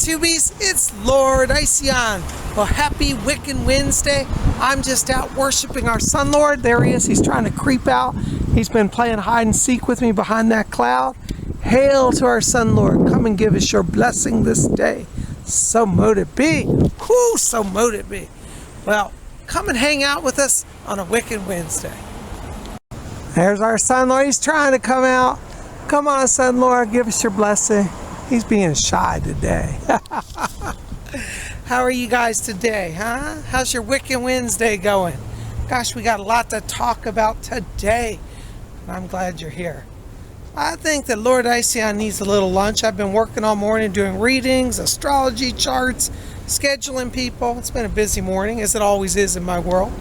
tubies, it's Lord Ision. Well, happy Wiccan Wednesday. I'm just out worshiping our Sun Lord. There he is. He's trying to creep out. He's been playing hide and seek with me behind that cloud. Hail to our Sun Lord. Come and give us your blessing this day. So mote it be. Whoo, so mote it be. Well, come and hang out with us on a Wiccan Wednesday. There's our Sun Lord. He's trying to come out. Come on, Sun Lord. Give us your blessing. He's being shy today. How are you guys today, huh? How's your Wiccan Wednesday going? Gosh, we got a lot to talk about today. And I'm glad you're here. I think that Lord Ision needs a little lunch. I've been working all morning doing readings, astrology charts, scheduling people. It's been a busy morning, as it always is in my world.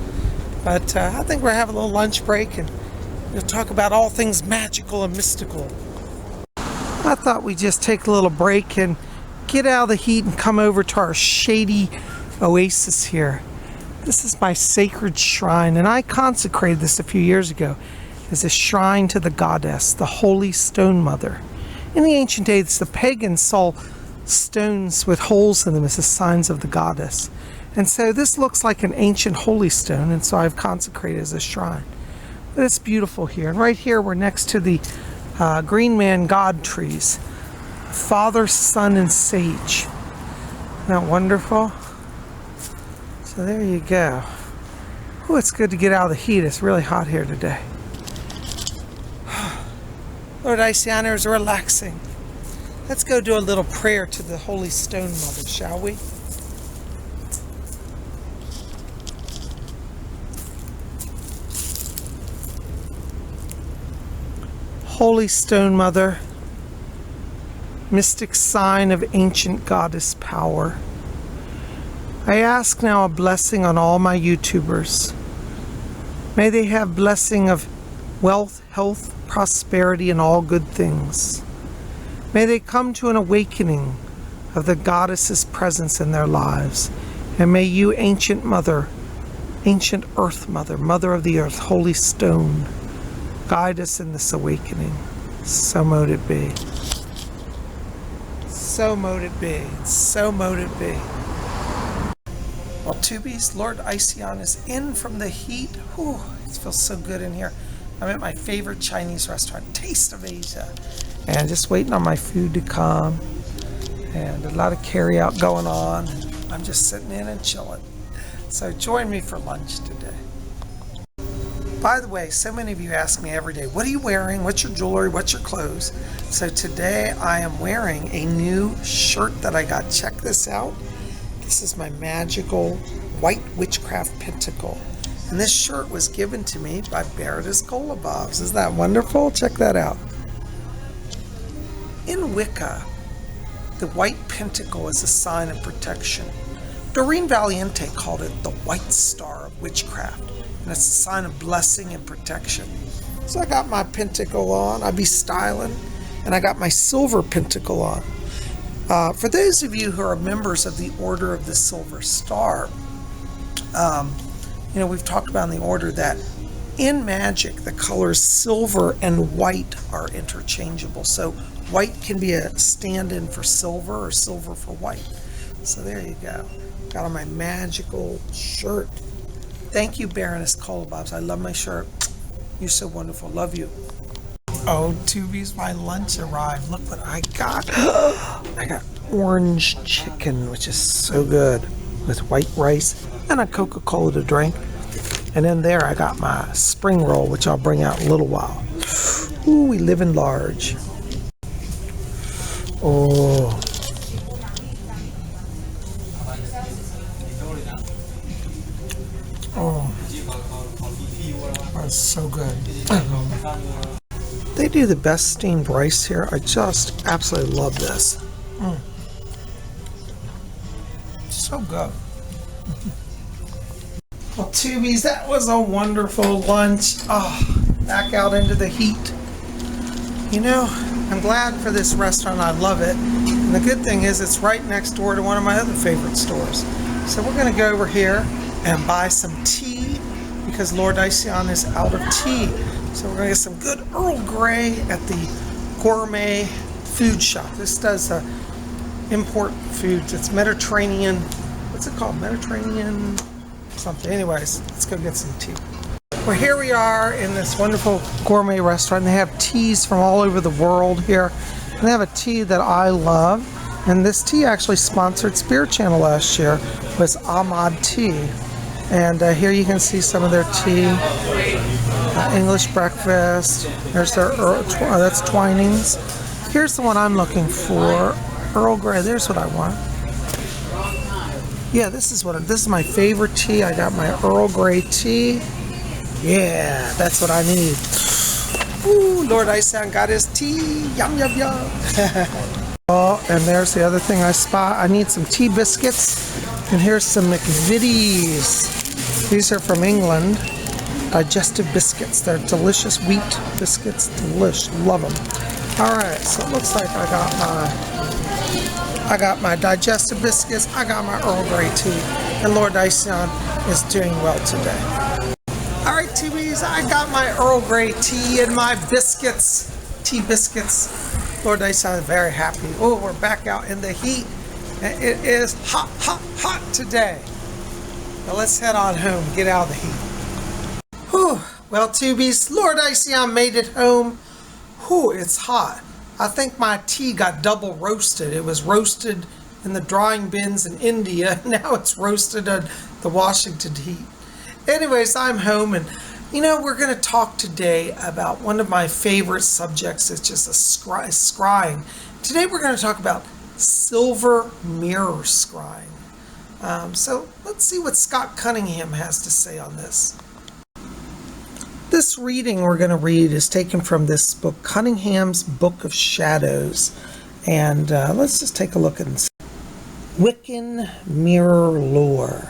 But I think we're having a little lunch break and we'll talk about all things magical and mystical. I thought we'd just take a little break and get out of the heat and come over to our shady oasis here. This is my sacred shrine, and I consecrated this a few years ago as a shrine to the goddess, the Holy Stone Mother. In the ancient days, the pagans saw stones with holes in them as the signs of the goddess. And so this looks like an ancient holy stone, and so I've consecrated it as a shrine. But it's beautiful here. And right here, we're next to the green man god trees. Father, Son, and Sage. Isn't that wonderful? So there you go. Oh, it's good to get out of the heat. It's really hot here today. Lord Ision is relaxing. Let's go do a little prayer to the Holy Stone Mother, shall we? Holy Stone Mother, mystic sign of ancient goddess power, I ask now a blessing on all my YouTubers. May they have blessing of wealth, health, prosperity, and all good things. May they come to an awakening of the goddess's presence in their lives. And may you, ancient mother, ancient earth mother, mother of the earth, holy stone, guide us in this awakening. So mote it be. So mote it be. So mote it be. Well, tubies, Lord Ision is in from the heat. Whew, it feels so good in here. I'm at my favorite Chinese restaurant, Taste of Asia. And just waiting on my food to come. And a lot of carry out going on. I'm just sitting in and chilling. So join me for lunch today. By the way, so many of you ask me every day, what are you wearing? What's your jewelry? What's your clothes? So today I am wearing a new shirt that I got. Check this out. This is my magical white witchcraft pentacle. And this shirt was given to me by Baroness Golubovs. Isn't that wonderful? Check that out. In Wicca, the white pentacle is a sign of protection. Doreen Valiente called it the white star of witchcraft. And it's a sign of blessing and protection. So I got my pentacle on. I be styling. And I got my silver pentacle on. For those of you who are members of the Order of the Silver Star, we've talked about in the order that in Magick, the colors silver and white are interchangeable. So white can be a stand-in for silver or silver for white. So there you go. Got on my magical shirt. Thank you, Baroness Golubovs. I love my shirt. You're so wonderful. Love you. Oh, tubies, my lunch arrived. Look what I got. I got orange chicken, which is so good, with white rice and a Coca-Cola to drink. And then there I got my spring roll, which I'll bring out in a little while. Ooh, we live in large. Oh. Oh, that's so good. They do the best steamed rice here. I just absolutely love this. So good. Well, tubies, that was a wonderful lunch. Oh, back out into the heat. You know, I'm glad for this restaurant. I love it. And the good thing is it's right next door to one of my other favorite stores. So we're going to go over here and buy some tea because Lord Ision is out of tea. So we're going to get some good Earl Grey at the gourmet food shop. This does import foods. It's Mediterranean. What's it called? Mediterranean something. Anyways, let's go get some tea. Well, here we are in this wonderful gourmet restaurant. They have teas from all over the world here. And they have a tea that I love. And this tea actually sponsored Spirit Channel last year, was Ahmad Tea. And here you can see some of their tea. English breakfast. There's their that's Twinings. Here's the one I'm looking for. Earl Grey. There's what I want. Yeah, this is my favorite tea. I got my Earl Grey tea. Yeah, that's what I need. Ooh, Lord Ision got his tea. Yum, yum, yum. Oh, and there's the other thing I spot. I need some tea biscuits. And here's some McVitie's. These are from England. Digestive biscuits. They're delicious wheat biscuits. Delish. Love them. All right, so it looks like I got my digestive biscuits. I got my Earl Grey tea. And Lord Ision is doing well today. All right, TVs, I got my Earl Grey tea and my biscuits. Tea biscuits. Lord Ision is very happy. Oh, we're back out in the heat. And it is hot, hot, hot today. Now let's head on home, get out of the heat. Whew. Well, tubies, Lord Ision made it home. Whew, it's hot. I think my tea got double roasted. It was roasted in the drying bins in India. Now it's roasted in the Washington heat. Anyways, I'm home, and we're going to talk today about one of my favorite subjects. It's just scrying. Today we're going to talk about Silver Mirror Scrying. So let's see what Scott Cunningham has to say on this. This reading we're going to read is taken from this book, Cunningham's Book of Shadows. And let's just take a look at it. Wiccan Mirror Lore.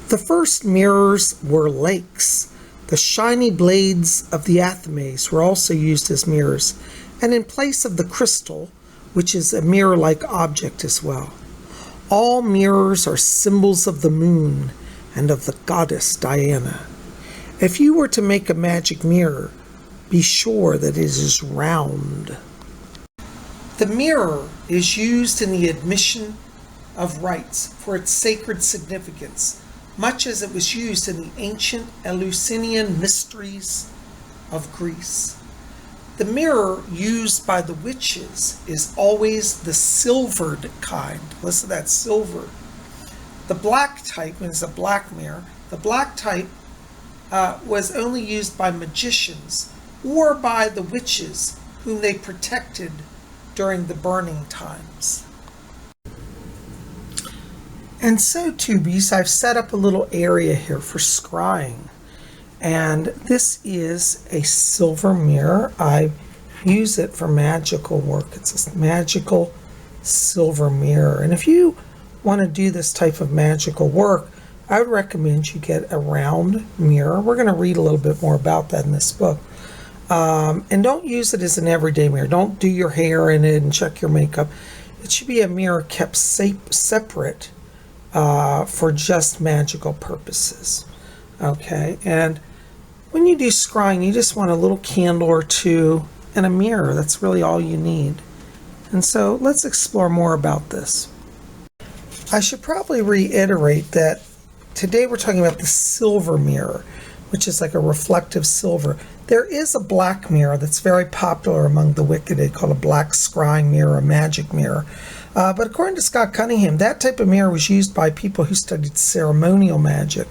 The first mirrors were lakes. The shiny blades of the athames were also used as mirrors, and in place of the crystal, which is a mirror-like object as well. All mirrors are symbols of the moon and of the goddess Diana. If you were to make a magic mirror, be sure that it is round. The mirror is used in the admission of rites for its sacred significance, much as it was used in the ancient Eleusinian mysteries of Greece. The mirror used by the witches is always the silvered kind. Listen to that, silver. The black type is a black mirror. The black type was only used by magicians or by the witches whom they protected during the burning times. And so, tubies, I've set up a little area here for scrying. And this is a silver mirror. I use it for magical work. It's a magical silver mirror. And if you want to do this type of magical work, I would recommend you get a round mirror. We're going to read a little bit more about that in this book. And don't use it as an everyday mirror. Don't do your hair in it and check your makeup. It should be a mirror kept separate for just magical purposes. Okay, and when you do scrying, you just want a little candle or two and a mirror. That's really all you need. And so let's explore more about this. I should probably reiterate that today we're talking about the silver mirror, which is like a reflective silver. There is a black mirror that's very popular among the Wicca, called a black scrying mirror, a magic mirror. But according to Scott Cunningham, that type of mirror was used by people who studied ceremonial magic,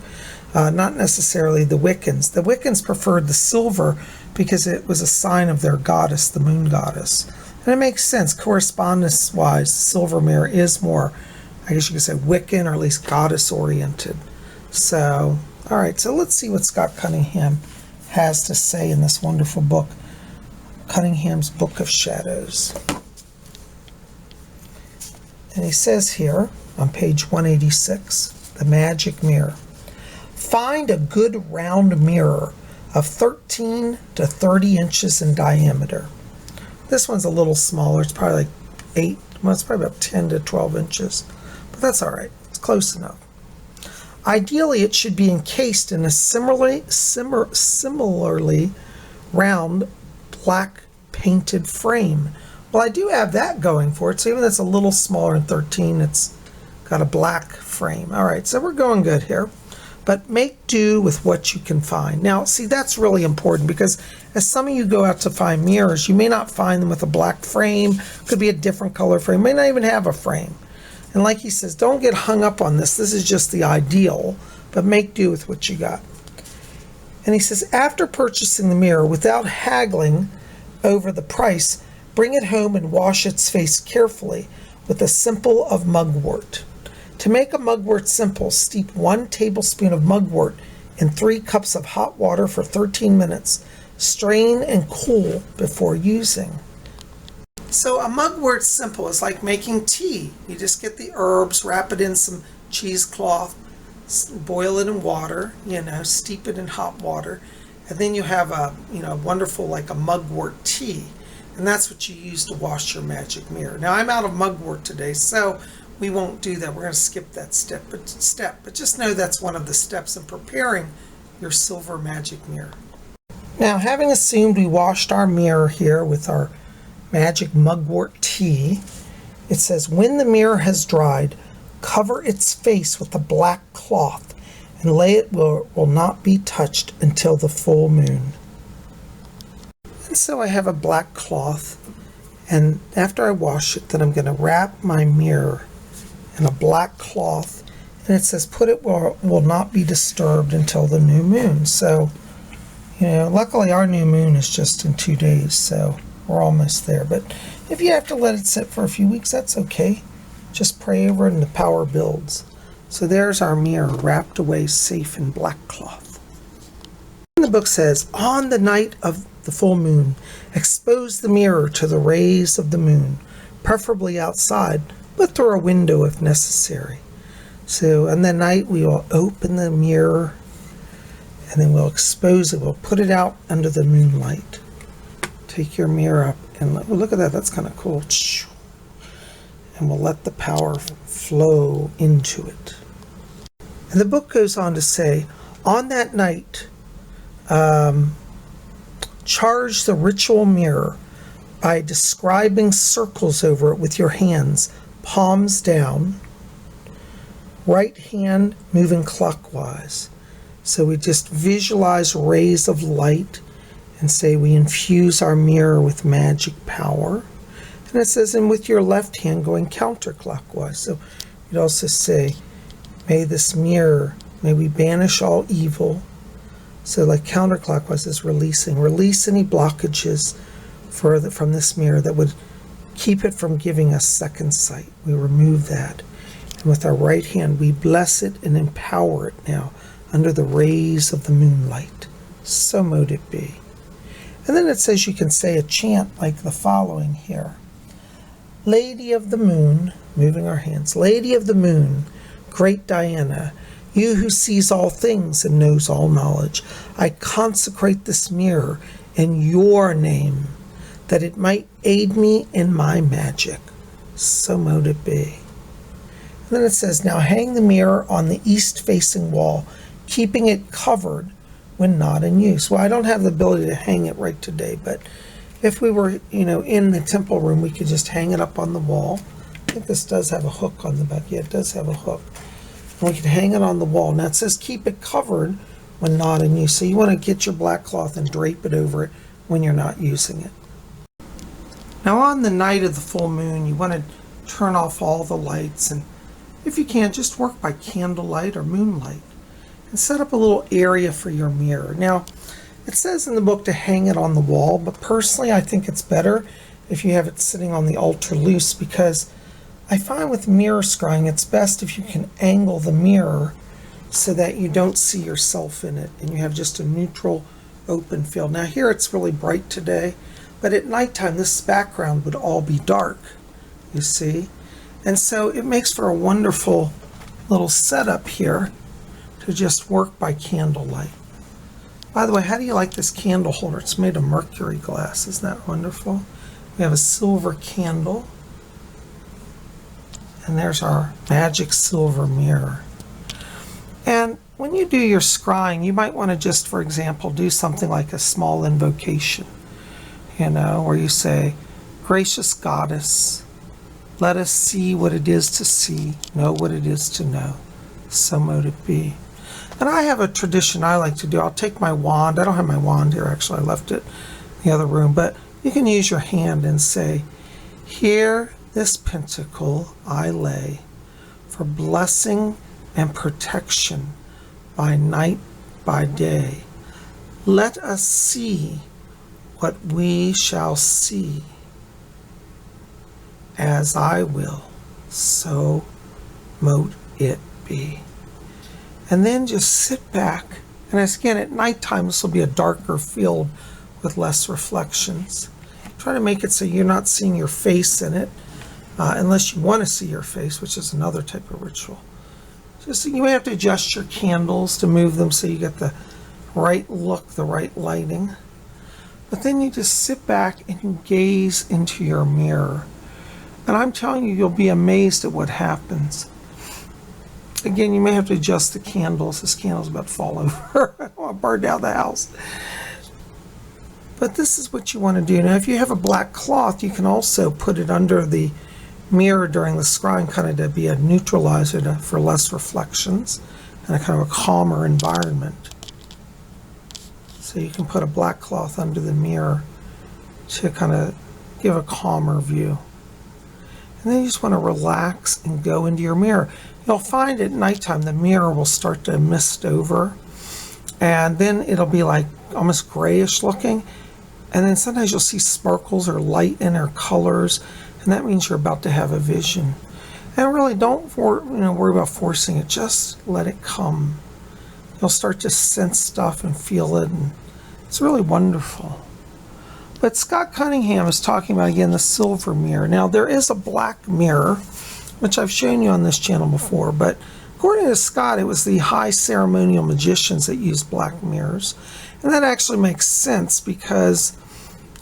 not necessarily the Wiccans. The Wiccans preferred the silver because it was a sign of their goddess, the moon goddess. And it makes sense. Correspondence-wise, the silver mirror is more, I guess you could say, Wiccan, or at least goddess-oriented. So, all right, so let's see what Scott Cunningham has to say in this wonderful book, Cunningham's Book of Shadows. And he says here on page 186, the magic mirror. Find a good round mirror of 13 to 30 inches in diameter. This one's a little smaller. It's probably like 8, well, it's probably about 10 to 12 inches. But that's all right. It's close enough. Ideally, it should be encased in a similarly round black painted frame Well, I do have that going for it. So even though it's a little smaller than 13, it's got a black frame. All right, so we're going good here. But make do with what you can find. Now, see, that's really important because as some of you go out to find mirrors, you may not find them with a black frame. Could be a different color frame. May not even have a frame. And like he says, don't get hung up on this. This is just the ideal, but make do with what you got. And he says, after purchasing the mirror without haggling over the price, bring it home and wash its face carefully with a simple of mugwort. To make a mugwort simple, steep 1 tablespoon of mugwort in 3 cups of hot water for 13 minutes. Strain and cool before using. So a mugwort simple is like making tea. You just get the herbs, wrap it in some cheesecloth, boil it in water, steep it in hot water, and then you have a wonderful like a mugwort tea. And that's what you use to wash your magic mirror. Now I'm out of mugwort today, so we won't do that. We're going to skip that step. But just know that's one of the steps in preparing your silver magic mirror. Now, having assumed we washed our mirror here with our magic mugwort tea, it says, when the mirror has dried, cover its face with a black cloth and lay it where it will not be touched until the full moon. And so I have a black cloth, and after I wash it, then I'm going to wrap my mirror in a black cloth, and it says put it where it will not be disturbed until the new moon. So, luckily our new moon is just in 2 days, so we're almost there. But if you have to let it sit for a few weeks, that's okay. Just pray over it and the power builds. So there's our mirror wrapped away safe in black cloth. And the book says, on the night of the full moon, expose the mirror to the rays of the moon, preferably outside, but through a window if necessary. So on the night we will open the mirror and then we'll expose it. We'll put it out under the moonlight. Take your mirror up and look at that. That's kind of cool. And we'll let the power flow into it. And the book goes on to say, on that night, charge the ritual mirror by describing circles over it with your hands, palms down, right hand moving clockwise. So we just visualize rays of light and say we infuse our mirror with magic power. And it says, and with your left hand going counterclockwise. So you'd also say, may this mirror, may we banish all evil. So like counterclockwise is releasing. Release any blockages from this mirror that would keep it from giving us second sight. We remove that. And with our right hand, we bless it and empower it now under the rays of the moonlight. So mote it be. And then it says you can say a chant like the following here. Lady of the moon, moving our hands, Lady of the moon, great Diana, you who sees all things and knows all knowledge, I consecrate this mirror in your name, that it might aid me in my magic. So mote it be. And then it says, now hang the mirror on the east-facing wall, keeping it covered when not in use. Well, I don't have the ability to hang it right today, but if we were, in the temple room, we could just hang it up on the wall. I think this does have a hook on the back. Yeah, it does have a hook. And we could hang it on the wall. Now it says keep it covered when not in use. So you want to get your black cloth and drape it over it when you're not using it. Now on the night of the full moon, you want to turn off all the lights, and if you can, just work by candlelight or moonlight and set up a little area for your mirror. Now, it says in the book to hang it on the wall, but personally I think it's better if you have it sitting on the altar loose, because I find with mirror scrying it's best if you can angle the mirror so that you don't see yourself in it and you have just a neutral open field. Now here it's really bright today, but at nighttime this background would all be dark, you see. And so it makes for a wonderful little setup here to just work by candlelight. By the way, how do you like this candle holder? It's made of mercury glass. Isn't that wonderful? We have a silver candle. And there's our magic silver mirror. And when you do your scrying, you might want to just, for example, do something like a small invocation, where you say, Gracious Goddess, let us see what it is to see, know what it is to know. So mote it be. And I have a tradition I like to do. I'll take my wand. I don't have my wand here, actually. I left it in the other room. But you can use your hand and say, here this pentacle I lay for blessing and protection by night, by day. Let us see what we shall see. As I will, so mote it be. And then just sit back. And again, at nighttime, this will be a darker field with less reflections. Try to make it so you're not seeing your face in it, unless you want to see your face, which is another type of ritual. Just you may have to adjust your candles to move them so you get the right look, the right lighting. But then you just sit back and you gaze into your mirror. And I'm telling you, you'll be amazed at what happens. Again, you may have to adjust the candles. This candle's about to fall over. I don't want to burn down the house. But this is what you want to do. Now, if you have a black cloth, you can also put it under the mirror during the scrying, kind of to be a neutralizer for less reflections and a kind of a calmer environment. So you can put a black cloth under the mirror to kind of give a calmer view. And then you just want to relax and go into your mirror. You'll find at nighttime the mirror will start to mist over, and then it'll be like almost grayish looking. And then sometimes you'll see sparkles or light in or colors, and that means you're about to have a vision. And really don't worry about forcing it. Just let it come. You'll start to sense stuff and feel it, and it's really wonderful. But Scott Cunningham is talking about, again, the silver mirror. Now, there is a black mirror, which I've shown you on this channel before, but according to Scott, it was the high ceremonial magicians that used black mirrors. And that actually makes sense because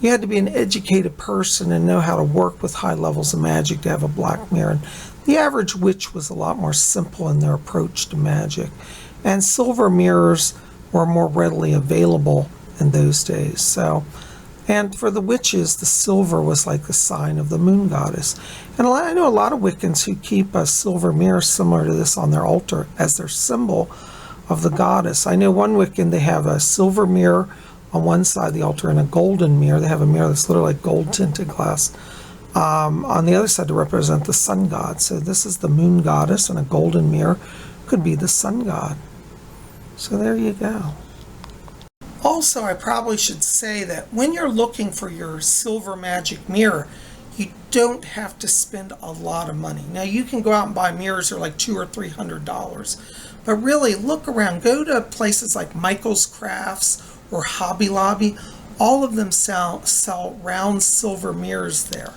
you had to be an educated person and know how to work with high levels of magic to have a black mirror. And the average witch was a lot more simple in their approach to magic. And silver mirrors were more readily available in those days. And for the witches, the silver was like the sign of the moon goddess. And I know a lot of Wiccans who keep a silver mirror similar to this on their altar as their symbol of the goddess. I know one Wiccan, they have a silver mirror on one side of the altar and a golden mirror. They have a mirror that's literally like gold tinted glass on the other side to represent the sun god. So this is the moon goddess, and a golden mirror could be the sun god. So there you go. Also, I probably should say that when you're looking for your silver magic mirror, you don't have to spend a lot of money. Now, you can go out and buy mirrors that are like $200 or $300, but really look around. Go to places like Michael's Crafts or Hobby Lobby. All of them sell round silver mirrors there,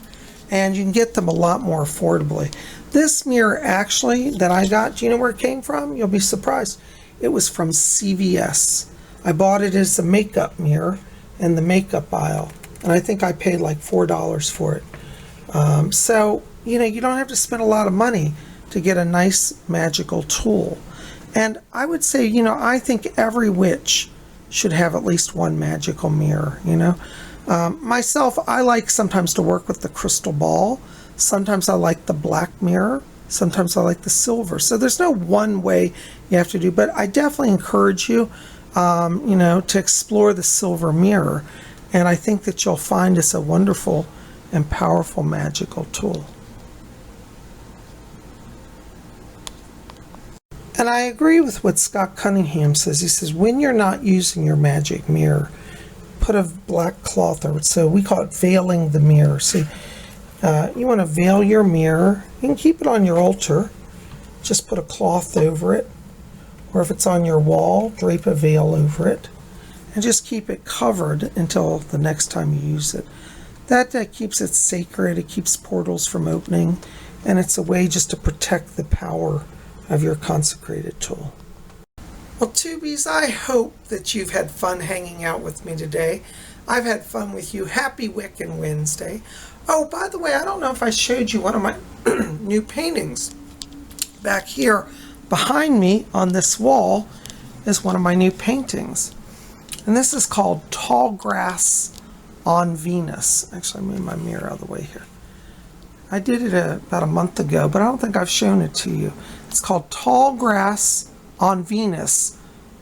and you can get them a lot more affordably. This mirror actually that I got, do you know where it came from? You'll be surprised. It was from CVS. I bought it as a makeup mirror in the makeup aisle, and I think I paid like $4 for it. So, you don't have to spend a lot of money to get a nice magical tool. And I would say, I think every witch should have at least one magical mirror, Myself, I like sometimes to work with the crystal ball. Sometimes I like the black mirror. Sometimes I like the silver. So there's no one way you have to do, but I definitely encourage you to explore the silver mirror. And I think that you'll find it's a wonderful and powerful magical tool. And I agree with what Scott Cunningham says. He says, when you're not using your magic mirror, put a black cloth over it. So we call it veiling the mirror. See, you want to veil your mirror. You can keep it on your altar. Just put a cloth over it. Or if it's on your wall, drape a veil over it. And just keep it covered until the next time you use it. That keeps it sacred. It keeps portals from opening. And it's a way just to protect the power of your consecrated tool. Well, Tubies, I hope that you've had fun hanging out with me today. I've had fun with you. Happy Wiccan Wednesday. Oh, by the way, I don't know if I showed you one of my new paintings. Back here behind me on this wall is one of my new paintings. And this is called Tall Grass on Venus. Actually, I moved my mirror out of the way here. I did it about a month ago, but I don't think I've shown it to you. It's called Tall Grass on Venus,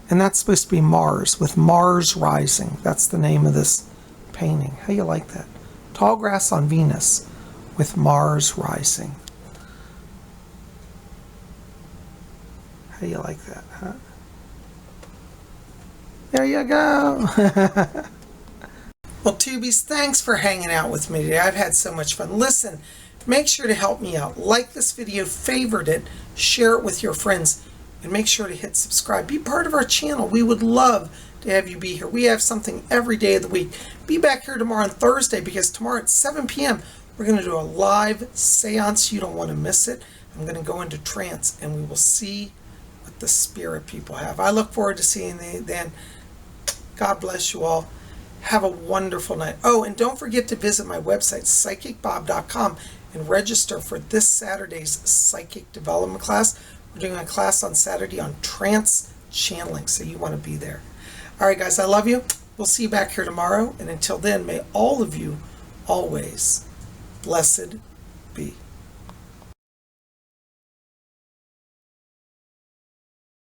and that's supposed to be Mars, with Mars rising. That's the name of this painting. How you like that? Tall Grass on Venus with Mars rising. How you like that, huh? There you go. Well, Tubies, thanks for hanging out with me today. I've had so much fun. Listen, make sure to help me out. Like this video, favorite it, share it with your friends, and make sure to hit subscribe. Be part of our channel. We would love to have you be here. We have something every day of the week. Be back here tomorrow on Thursday, because tomorrow at 7 p.m. we're going to do a live seance. You don't want to miss it. I'm going to go into trance, and we will see what the spirit people have. I look forward to seeing you then. God bless you all. Have a wonderful night. Oh, and don't forget to visit my website, PsychicBob.com, and register for this Saturday's Psychic Development class. We're doing a class on Saturday on trance channeling, so you want to be there. All right, guys, I love you. We'll see you back here tomorrow. And until then, may all of you always blessed be.